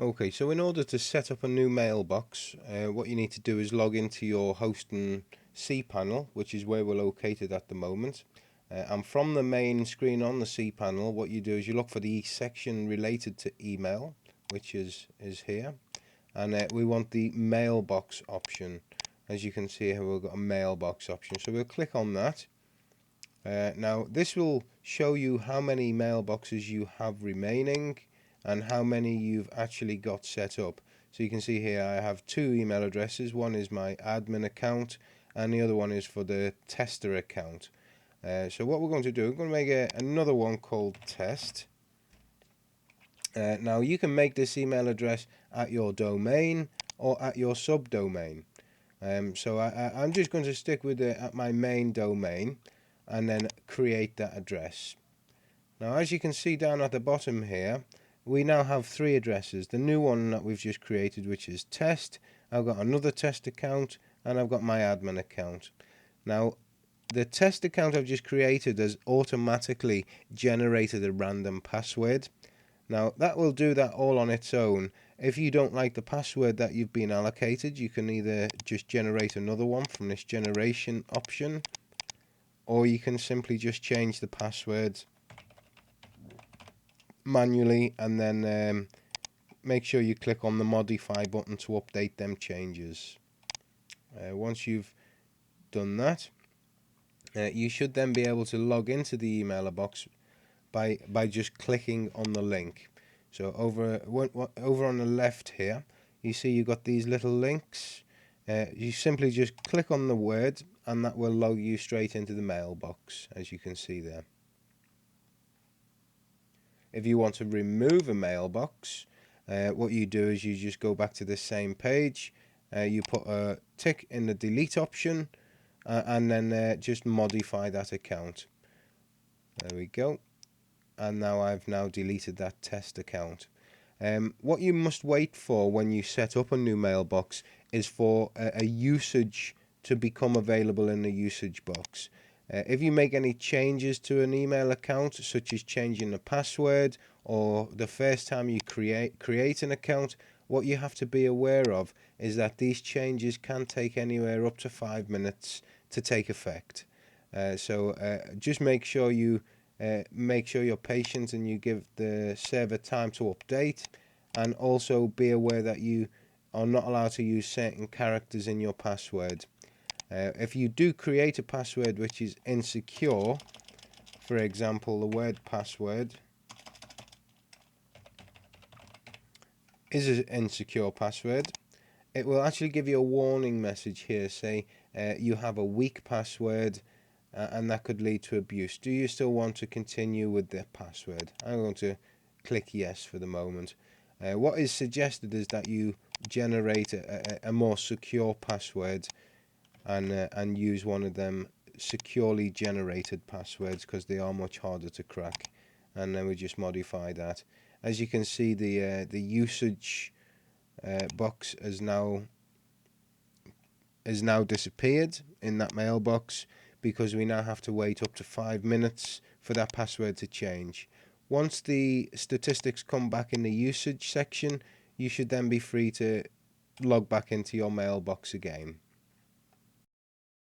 Okay, so in order to set up a new mailbox, what you need to do is log into your hosting cPanel, which is where we're located at the moment. And from the main screen on the cPanel, what you do is you look for the section related to email, which is here. And we want the mailbox option. As you can see here, we've got a mailbox option. So we'll click on that. Now, this will show you how many mailboxes you have remaining and how many you've actually got set up. So you can see here I have two email addresses. One is my admin account and the other one is for the tester account. So what we're going to do, we're going to make another one called test. Now you can make this email address at your domain or at your subdomain. So I'm just going to stick with it at my main domain and then create that address. Now as you can see down at the bottom here, we now have three addresses. The new one that we've just created, which is test. I've got another test account and I've got my admin account. Now the test account I've just created has automatically generated a random password. Now that will do that all on its own. If you don't like the password that you've been allocated, you can either just generate another one from this generation option, or you can simply just change the password manually and then make sure you click on the modify button to update them changes. Once you've done that, you should then be able to log into the emailer box by just clicking on the link. So over on the left here, you see you've got these little links. You simply just click on the word and that will log you straight into the mailbox, as you can see there. If you want to remove a mailbox, what you do is you just go back to the same page, you put a tick in the delete option, and then just modify that account. There we go. And now I've deleted that test account. What you must wait for when you set up a new mailbox is for a usage to become available in the usage box. If you make any changes to an email account, such as changing the password or the first time you create an account, what you have to be aware of is that these changes can take anywhere up to 5 minutes to take effect. So just make sure you're patient and you give the server time to update, and also be aware that you are not allowed to use certain characters in your password. If you do create a password which is insecure, for example the word password is an insecure password, it will actually give you a warning message here, say you have a weak password, and that could lead to abuse. Do you still want to continue with the password? I'm going to click yes for the moment. What is suggested is that you generate a more secure password and use one of them securely generated passwords, because they are much harder to crack. And then we just modify that. As you can see, the usage box has now disappeared in that mailbox, because we now have to wait up to 5 minutes for that password to change. Once the statistics come back in the usage section, you should then be free to log back into your mailbox again.